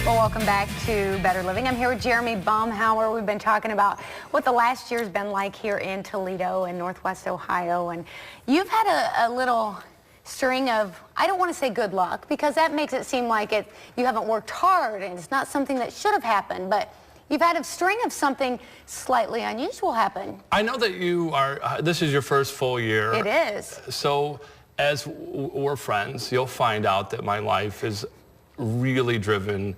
Well, welcome back to Better Living. I'm here with Jeremy Baumhower. We've been talking about what the last year's been like here in Toledo and Northwest Ohio. And you've had a little string of, I don't want to say good luck, because that makes it seem like you haven't worked hard and it's not something that should have happened. But you've had a string of something slightly unusual happen. I know that you are, this is your first full year. It is. So as we're friends, you'll find out that my life is really driven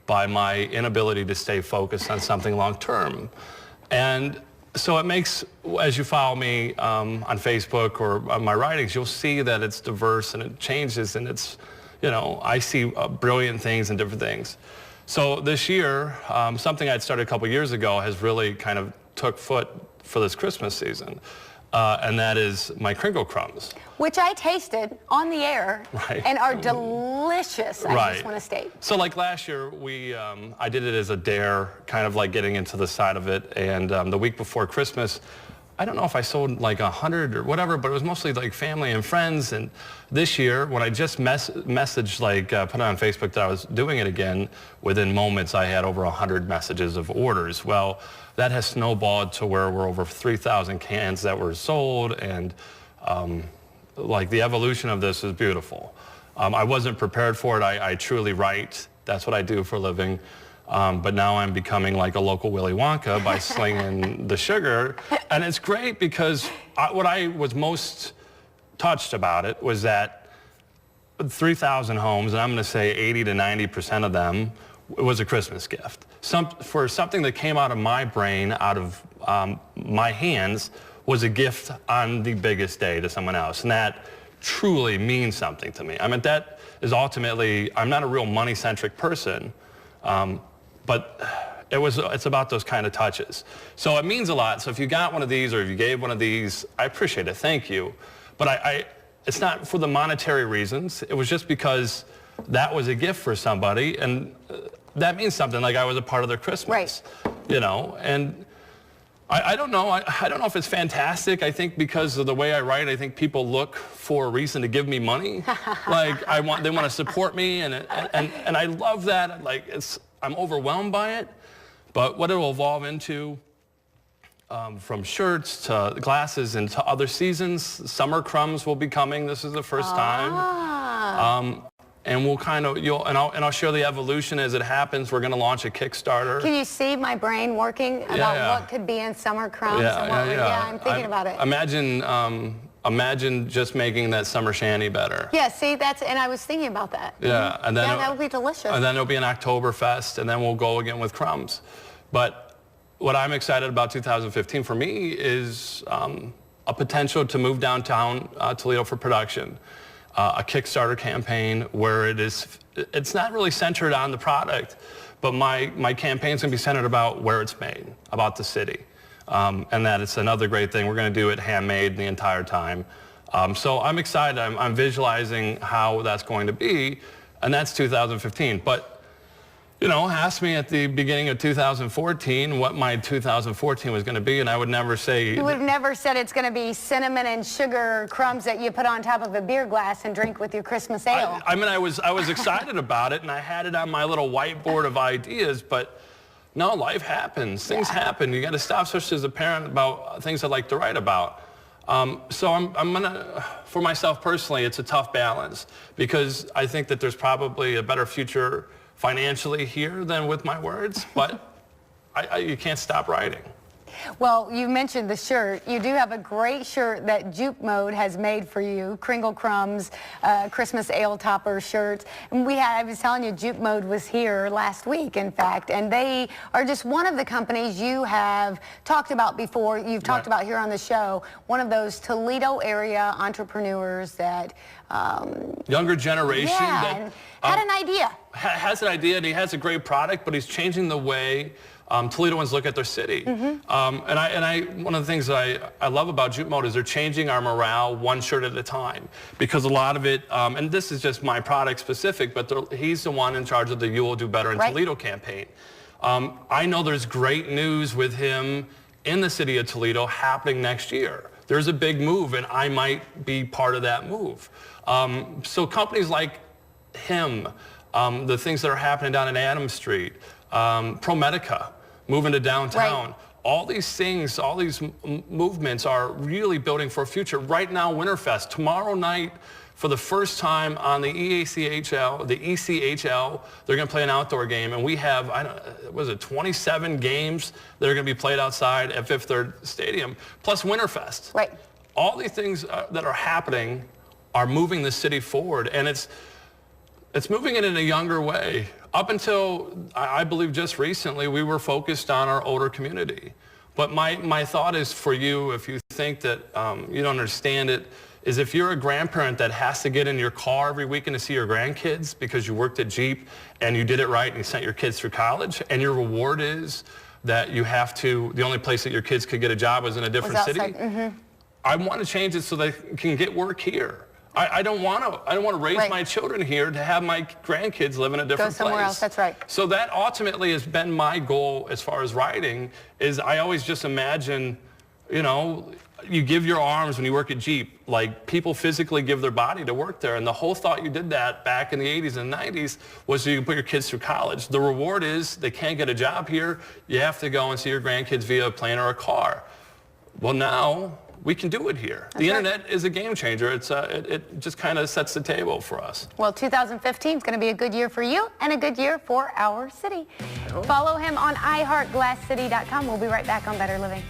by my inability to stay focused on something long term. And so it makes, as you follow me on Facebook or on my writings, you'll see that it's diverse and it changes, and it's, you know, I see brilliant things and different things. So this year, something I'd started a couple years ago has really kind of took foot for this Christmas season. And that is my Kringle Krumbs. Which I tasted on the air, right, and are delicious, I just want to state. So like last year, I did it as a dare, kind of like getting into the side of it. And the week before Christmas, I don't know if I sold like 100 or whatever, but it was mostly like family and friends. And this year, when I just messaged, like put it on Facebook that I was doing it again, within moments I had over 100 messages of orders. Well, that has snowballed to where we're over 3,000 cans that were sold, and like the evolution of this is beautiful. I wasn't prepared for it. I truly write. That's what I do for a living. But now I'm becoming like a local Willy Wonka by slinging the sugar. And it's great because what I was most touched about it was that 3,000 homes, and I'm going to say 80 to 90% of them, it was a Christmas gift. For something that came out of my brain, out of my hands, was a gift on the biggest day to someone else. And that truly means something to me. I mean, that is ultimately, I'm not a real money-centric person, but it's about those kind of touches. So it means a lot. So if you got one of these, or if you gave one of these, I appreciate it, thank you. But it's not for the monetary reasons. It was just because that was a gift for somebody, and that means something, like I was a part of their Christmas. Right. You know, and I don't know. I don't know if it's fantastic. I think because of the way I write, I think people look for a reason to give me money. Like they want to support me, and I love that. Like I'm overwhelmed by it. But what it will evolve into, from shirts to glasses and to other seasons, summer crumbs will be coming. This is the first time. And we'll kind of, I'll share the evolution as it happens. We're going to launch a Kickstarter. Can you see my brain working about what could be in summer crumbs? Yeah, I'm thinking about it. Imagine just making that summer shanty better. Yeah, see, and I was thinking about that. Yeah, and then that would be delicious. And then it'll be an Oktoberfest, and then we'll go again with crumbs. But what I'm excited about 2015 for me is a potential to move downtown Toledo for production. A Kickstarter campaign where it's not really centered on the product, but my campaign's gonna be centered about where it's made, about the city. And that it's another great thing. We're gonna do it handmade the entire time. So I'm excited. I'm visualizing how that's going to be, and that's 2015. But you know, ask me at the beginning of 2014 what my 2014 was going to be, and I would never say... You would have never said it's going to be cinnamon and sugar crumbs that you put on top of a beer glass and drink with your Christmas ale. I mean, I was excited about it, and I had it on my little whiteboard of ideas, but no, life happens. Things happen. You got to stop, especially as a parent, about things I like to write about. So I'm going to, for myself personally, it's a tough balance, because I think that there's probably a better future financially here than with my words, but you can't stop writing. Well, you mentioned the shirt. You do have a great shirt that Juke Mode has made for you, Kringle Krumbs, Christmas Ale Topper shirt. And I was telling you, Juke Mode was here last week, in fact, and they are just one of the companies you have talked about before. You've talked about here on the show, one of those Toledo area entrepreneurs that... younger generation that had an idea. Has an idea, and he has a great product, but he's changing the way Toledoans look at their city. One of the things that I love about Juke Mode is they're changing our morale one shirt at a time, because a lot of it, and this is just my product specific, but he's the one in charge of the You Will Do Better in Toledo campaign. I know there's great news with him in the city of Toledo happening next year. There's a big move, and I might be part of that move. So companies like him, the things that are happening down in Adams Street, ProMedica, moving to downtown. Right. All these things, all these movements are really building for a future. Right now, Winterfest, tomorrow night, for the first time on the ECHL, they're going to play an outdoor game, and we have, 27 games that are going to be played outside at Fifth Third Stadium, plus Winterfest. Right. All these things that are happening are moving the city forward, and it's moving it in a younger way. Up until, I believe just recently, we were focused on our older community. But my thought is for you, if you think that you don't understand it, is if you're a grandparent that has to get in your car every weekend to see your grandkids because you worked at Jeep and you did it right and you sent your kids through college, and your reward is that you have to, the only place that your kids could get a job is in a different city. Mm-hmm. I want to change it so they can get work here. I don't want to raise my children here to have my grandkids live in a different place. Go somewhere else, that's right. So that ultimately has been my goal as far as writing, is I always just imagine, you know, you give your arms when you work at Jeep, like people physically give their body to work there. And the whole thought you did that back in the 80s and 90s was so you can put your kids through college. The reward is they can't get a job here. You have to go and see your grandkids via a plane or a car. Well, now we can do it here. The internet is a game changer. It just kind of sets the table for us. Well, 2015 is going to be a good year for you and a good year for our city. Follow him on iHeartGlassCity.com. We'll be right back on Better Living.